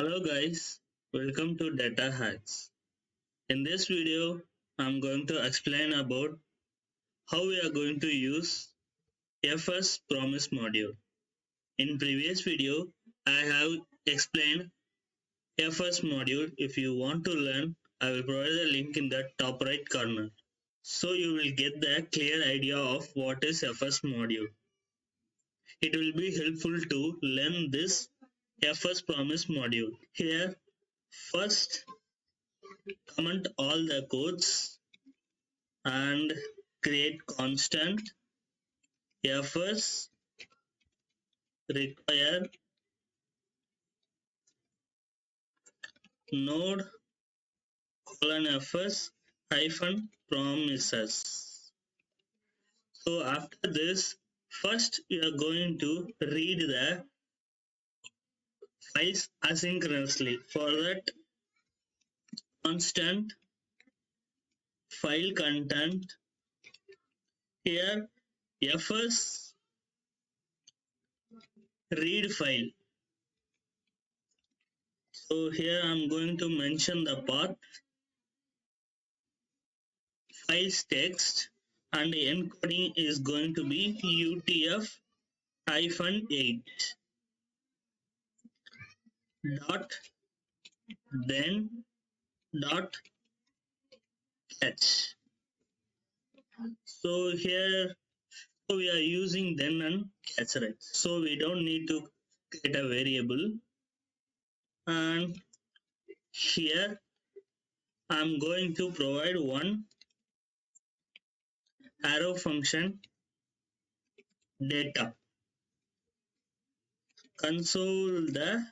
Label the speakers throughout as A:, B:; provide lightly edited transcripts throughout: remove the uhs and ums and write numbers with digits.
A: Hello guys, welcome to DATAHACKS. In this video, I'm going to explain about how we are going to use FS promise module. In previous video, I have explained FS module. If you want to learn, I will provide the link in the top right corner. So you will get the clear idea of what is FS module. It will be helpful to learn this FS promise module. Here, first comment all the codes and create constant fs require node fs hyphen promises. So after this, first you are going to read the files asynchronously. For that, constant file content here fs read file. So here I'm going to mention the path files text and the encoding is going to be UTF-8 dot then dot catch. So here we are using then and catch, right? So we don't need to create a variable, and here I'm going to provide one arrow function data. Console the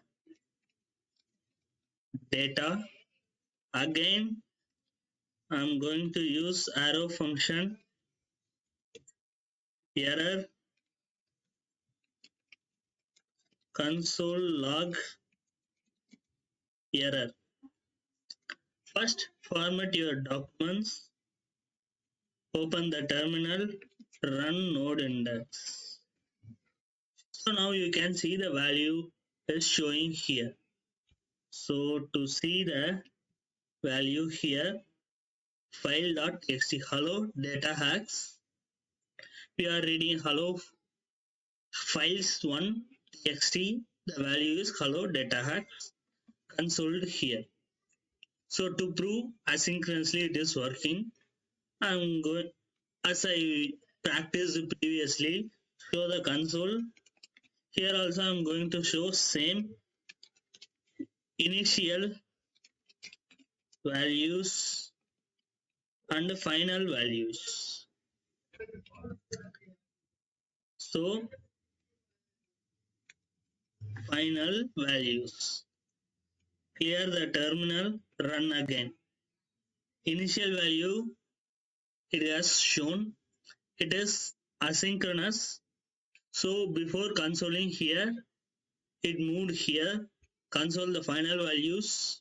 A: data. Again, I'm going to use arrow function error console log error. First, format your documents, open the terminal, run node index. So now you can see the value is showing here. So to see the value here, file.txt hello DATAHACKS. We are reading hello files1 txt. The value is hello DATAHACKS consoled here. So to prove asynchronously it is working, I'm going, as I practiced previously, show the console. Here also I'm going to show same initial values and final values. So final values. Clear the terminal, run again. Initial value, it has shown, it is asynchronous. So before consoling here, it moved here, console the final values,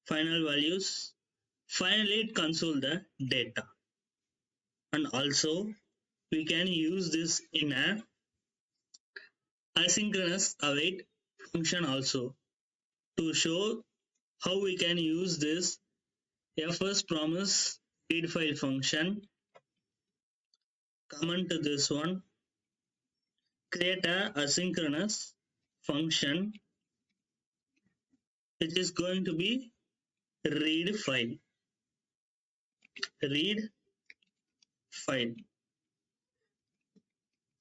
A: finally it console the data. And also we can use this in a asynchronous await function also to show how we can use this fs promise read file function. Comment to this one, create a asynchronous function which is going to be read file.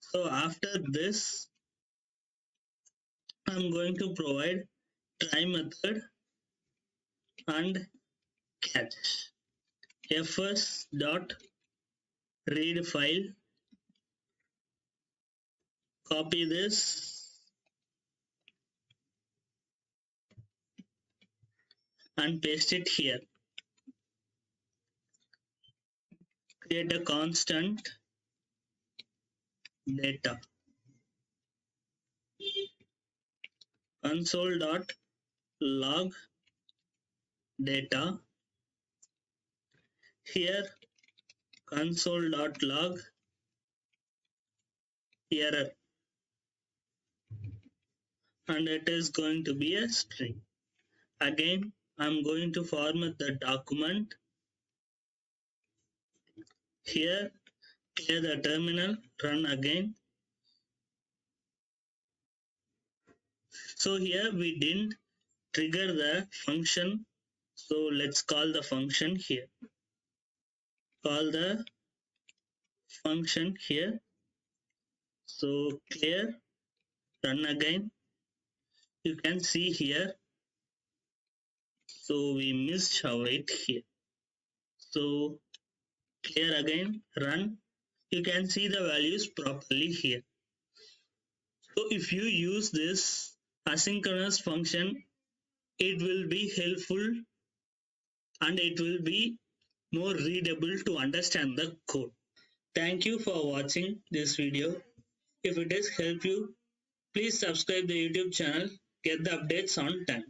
A: So after this, I'm going to provide try method and catch. fs dot read file, copy this and paste it here. Create a constant data. Console dot log data. Here console dot log error, and it is going to be a string. Again, I'm going to format the document. Here, clear the terminal, run again. So here we didn't trigger the function. So let's call the function here. Call the function here. So clear, run again. You can see here. So we missed a wait here. So clear again, run. You can see the values properly here. So if you use this asynchronous function, it will be helpful and it will be more readable to understand the code. Thank you for watching this video. If it has helped you, please subscribe the YouTube channel, get the updates on time.